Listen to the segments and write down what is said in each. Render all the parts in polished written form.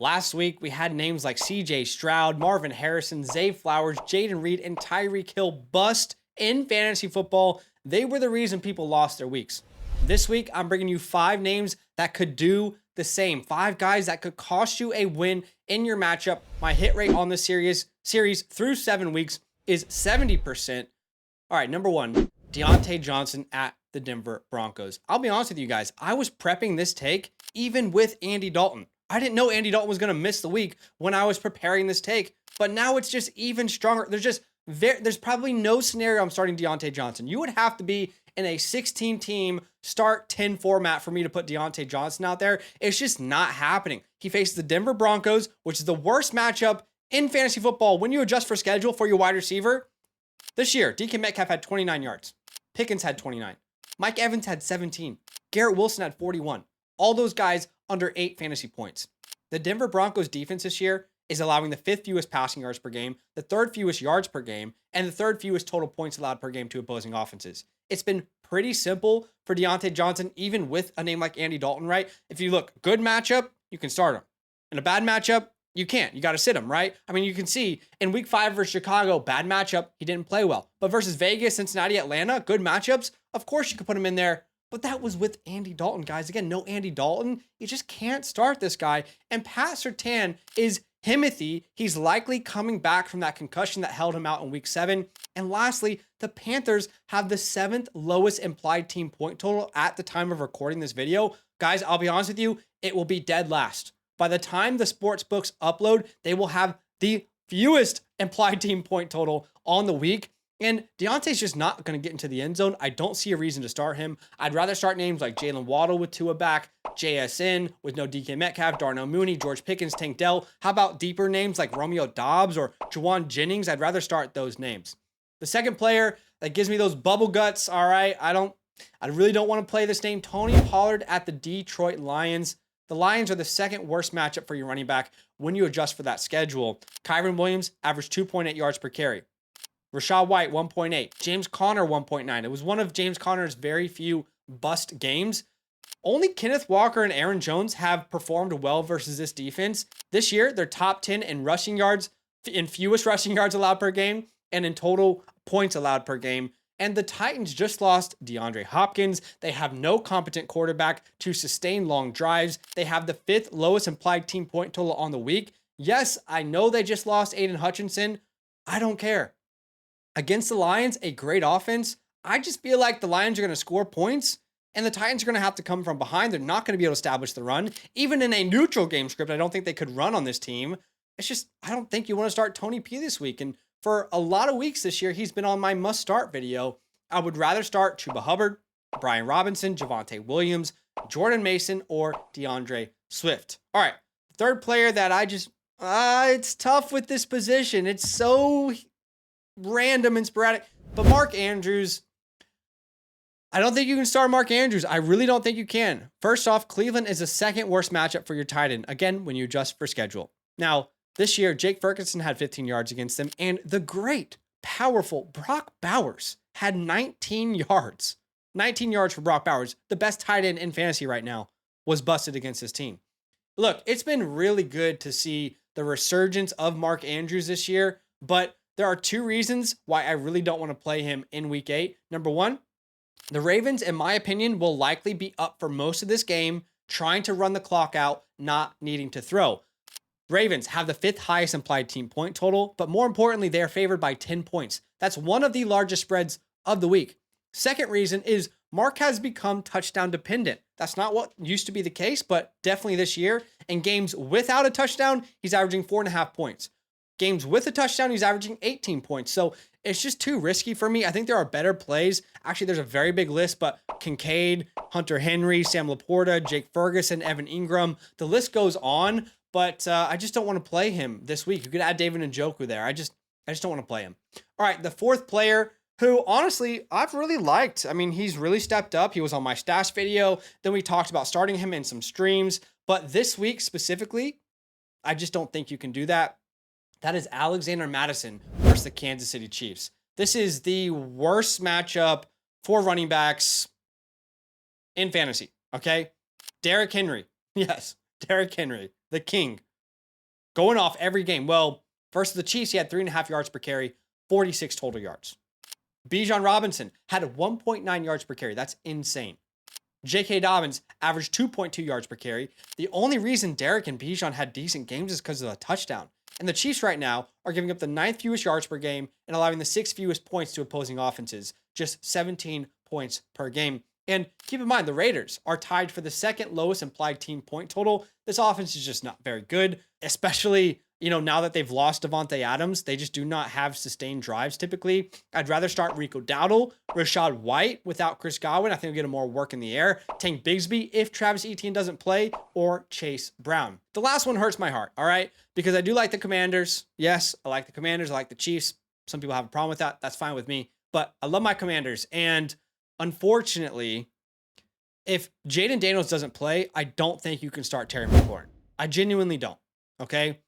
Last week, we had names like CJ Stroud, Marvin Harrison, Zay Flowers, Jaden Reed, and Tyreek Hill bust in fantasy football. They were the reason people lost their weeks. This week, I'm bringing you 5 names that could do the same. 5 guys that could cost you a win in your matchup. My hit rate on this series through 7 weeks is 70%. All right, number 1, Diontae Johnson at the Denver Broncos. I'll be honest with you guys. I was prepping this take even with Andy Dalton. I didn't know Andy Dalton was going to miss the week when I was preparing this take, but now it's just even stronger. There's probably no scenario I'm starting Diontae Johnson. You would have to be in a 16-team start 10 format for me to put Diontae Johnson out there. It's just not happening. He faces the Denver Broncos, which is the worst matchup in fantasy football when you adjust for schedule for your wide receiver. This year, DK Metcalf had 29 yards. Pickens had 29. Mike Evans had 17. Garrett Wilson had 41. All those guys under 8 fantasy points. The Denver Broncos defense this year is allowing the 5th fewest passing yards per game, the 3rd fewest yards per game, and the 3rd fewest total points allowed per game to opposing offenses. It's been pretty simple for Diontae Johnson, even with a name like Andy Dalton, right? If you look, good matchup, you can start him. In a bad matchup, you can't. You got to sit him, right? I mean, you can see in week 5 versus Chicago, bad matchup, he didn't play well. But versus Vegas, Cincinnati, Atlanta, good matchups, of course you could put him in there. But that was with Andy Dalton, guys. Again, no Andy Dalton. You just can't start this guy. And Pat Surtain is Himothy. He's likely coming back from that concussion that held him out in week 7. And lastly, the Panthers have the 7th lowest implied team point total at the time of recording this video. Guys, I'll be honest with you, it will be dead last. By the time the sports books upload, they will have the fewest implied team point total on the week. And Deontay's just not going to get into the end zone. I don't see a reason to start him. I'd rather start names like Jalen Waddle with Tua back, JSN with no DK Metcalf, Darnell Mooney, George Pickens, Tank Dell. How about deeper names like Romeo Dobbs or Juwan Jennings? I'd rather start those names. The second player that gives me those bubble guts, all right, I really don't want to play this name, Tony Pollard at the Detroit Lions. The Lions are the 2nd worst matchup for your running back when you adjust for that schedule. Kyren Williams averaged 2.8 yards per carry. Rachaad White, 1.8. James Conner, 1.9. It was one of James Conner's very few bust games. Only Kenneth Walker and Aaron Jones have performed well versus this defense. This year, they're top 10 in rushing yards, in fewest rushing yards allowed per game, and in total points allowed per game. And the Titans just lost DeAndre Hopkins. They have no competent quarterback to sustain long drives. They have the 5th lowest implied team point total on the week. Yes, I know they just lost Aiden Hutchinson. I don't care. Against the Lions, a great offense. I just feel like the Lions are going to score points and the Titans are going to have to come from behind. They're not going to be able to establish the run. Even in a neutral game script, I don't think they could run on this team. It's just, I don't think you want to start Tony P this week. And for a lot of weeks this year, he's been on my must start video. I would rather start Chuba Hubbard, Brian Robinson, Javonte Williams, Jordan Mason, or DeAndre Swift. All right. Third player that it's tough with this position. It's so random and sporadic. But Mark Andrews, I don't think you can start Mark Andrews. I really don't think you can. First off, Cleveland is the 2nd worst matchup for your tight end. Again, when you adjust for schedule. Now, this year, Jake Ferguson had 15 yards against them, and the great, powerful Brock Bowers had 19 yards. 19 yards for Brock Bowers, the best tight end in fantasy right now, was busted against his team. Look, it's been really good to see the resurgence of Mark Andrews this year, but there are 2 reasons why I really don't want to play him in week 8. Number 1, the Ravens, in my opinion, will likely be up for most of this game, trying to run the clock out, not needing to throw. Ravens have the 5th highest implied team point total, but more importantly, they are favored by 10 points. That's one of the largest spreads of the week. Second reason is Mark has become touchdown dependent. That's not what used to be the case, but definitely this year. In games without a touchdown, he's averaging 4.5 points. Games with a touchdown, he's averaging 18 points. So it's just too risky for me. I think there are better plays. Actually, there's a very big list, but Kincaid, Hunter Henry, Sam Laporta, Jake Ferguson, Evan Ingram. The list goes on, but I just don't want to play him this week. You could add David Njoku there. I just don't want to play him. All right, the 4th player who, honestly, I've really liked. I mean, he's really stepped up. He was on my stash video. Then we talked about starting him in some streams. But this week specifically, I just don't think you can do that. That is Alexander Mattison versus the Kansas City Chiefs. This is the worst matchup for running backs in fantasy, okay? Derrick Henry. Yes, Derrick Henry, the king, going off every game. Well, versus the Chiefs, he had 3.5 yards per carry, 46 total yards. Bijan Robinson had 1.9 yards per carry. That's insane. J.K. Dobbins averaged 2.2 yards per carry. The only reason Derek and Bijan had decent games is because of the touchdown. And the Chiefs right now are giving up the 9th fewest yards per game and allowing the 6th fewest points to opposing offenses, just 17 points per game. And keep in mind, the Raiders are tied for the 2nd lowest implied team point total. This offense is just not very good, especially, now that they've lost Davante Adams. They just do not have sustained drives typically. I'd rather start Rico Dowdle, Rashad White without Chris Godwin. I think we'll get more work in the air. Tank Bigsby if Travis Etienne doesn't play, or Chase Brown. The last one hurts my heart, all right? Because I do like the Commanders. Yes, I like the Commanders. I like the Chiefs. Some people have a problem with that. That's fine with me. But I love my Commanders. And unfortunately, if Jaden Daniels doesn't play, I don't think you can start Terry McLaurin. I genuinely don't, okay?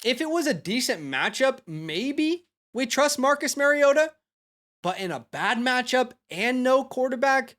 If it was a decent matchup, maybe we trust Marcus Mariota. But in a bad matchup and no quarterback,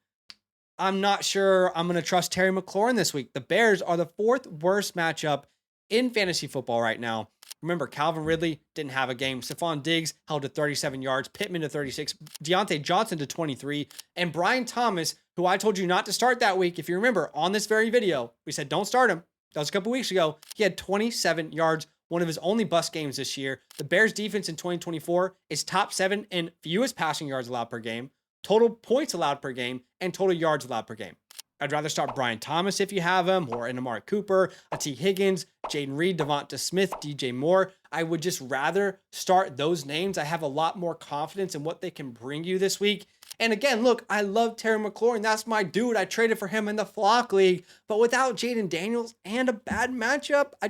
I'm not sure I'm going to trust Terry McLaurin this week. The Bears are the 4th worst matchup in fantasy football right now. Remember, Calvin Ridley didn't have a game. Stephon Diggs held to 37 yards, Pittman to 36, Diontae Johnson to 23, and Brian Thomas, who I told you not to start that week. If you remember, on this very video, we said don't start him. That was a couple weeks ago. He had 27 yards, one of his only bust games this year. The Bears defense in 2024 is top 7 in fewest passing yards allowed per game, total points allowed per game, and total yards allowed per game. I'd rather start Brian Thomas if you have him, or an Amari Cooper, a T. Higgins, Jaden Reed, Devonta Smith, DJ Moore. I would just rather start those names. I have a lot more confidence in what they can bring you this week. And again, look, I love Terry McLaurin. That's my dude. I traded for him in the Flock League. But without Jaden Daniels and a bad matchup, I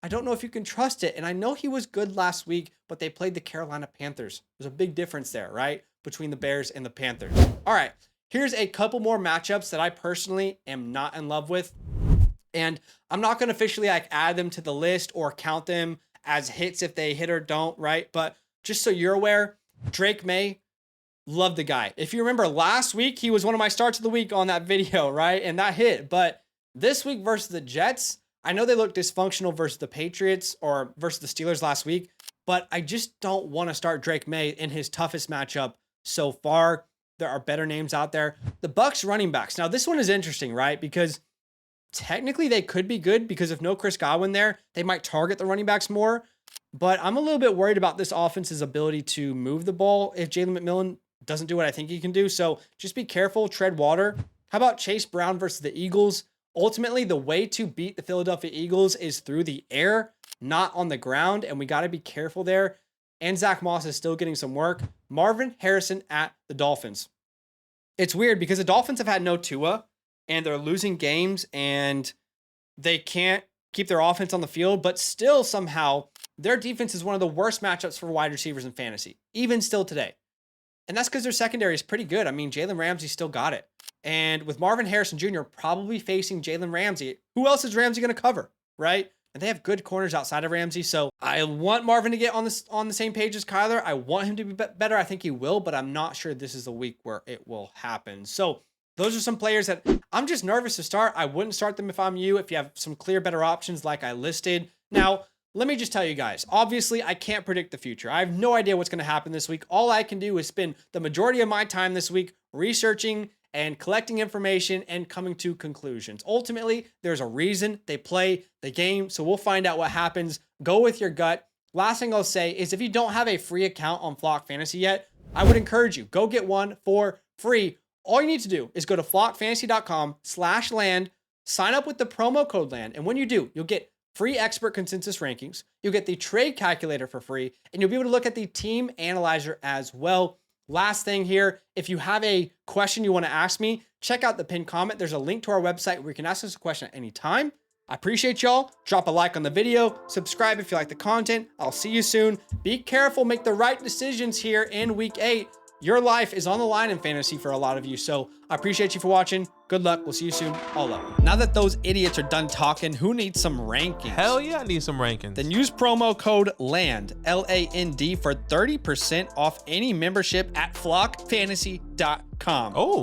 don't know if you can trust it. And I know he was good last week, but they played the Carolina Panthers. There's a big difference there, right? Between the Bears and the Panthers. All right. Here's a couple more matchups that I personally am not in love with. And I'm not going to officially add them to the list or count them as hits if they hit or don't, right? But just so you're aware, Drake May, love the guy. If you remember last week, he was one of my starts of the week on that video, right? And that hit. But this week versus the Jets, I know they look dysfunctional versus the Patriots or versus the Steelers last week, but I just don't want to start Drake May in his toughest matchup so far. There are better names out there. The Bucs running backs. Now, this one is interesting, right? Because technically they could be good because if no Chris Godwin there, they might target the running backs more. But I'm a little bit worried about this offense's ability to move the ball if Jalen McMillan doesn't do what I think he can do. So just be careful, tread water. How about Chase Brown versus the Eagles? Ultimately, the way to beat the Philadelphia Eagles is through the air, not on the ground. And we got to be careful there. And Zach Moss is still getting some work. Marvin Harrison at the Dolphins. It's weird because the Dolphins have had no Tua and they're losing games and they can't keep their offense on the field, but still somehow their defense is one of the worst matchups for wide receivers in fantasy, even still today. And that's because their secondary is pretty good. I mean, Jalen Ramsey still got it. And with Marvin Harrison Jr. probably facing Jalen Ramsey, who else is Ramsey going to cover, right? And they have good corners outside of Ramsey. So I want Marvin to get on the same page as Kyler. I want him to be better. I think he will, but I'm not sure this is the week where it will happen. So those are some players that I'm just nervous to start. I wouldn't start them if I'm you, if you have some clear, better options like I listed. Now, let me just tell you guys, obviously I can't predict the future. I have no idea what's going to happen this week. All I can do is spend the majority of my time this week researching and collecting information and coming to conclusions. Ultimately, there's a reason they play the game, so we'll find out what happens. Go with your gut. Last thing I'll say is if you don't have a free account on Flock Fantasy yet, I would encourage you, go get one for free. All you need to do is go to flockfantasy.com/land, sign up with the promo code LAND, and when you do, you'll get free expert consensus rankings, you'll get the trade calculator for free, and you'll be able to look at the team analyzer as well. Last thing here, if you have a question you want to ask me, check out the pinned comment. There's a link to our website where you can ask us a question at any time. I appreciate y'all. Drop a like on the video. Subscribe if you like the content. I'll see you soon. Be careful. Make the right decisions here in week 8. Your life is on the line in fantasy for a lot of you. So I appreciate you for watching. Good luck. We'll see you soon. All up. Now that those idiots are done talking, who needs some rankings? Hell yeah, I need some rankings. Then use promo code LAND, LAND, for 30% off any membership at flockfantasy.com. Oh.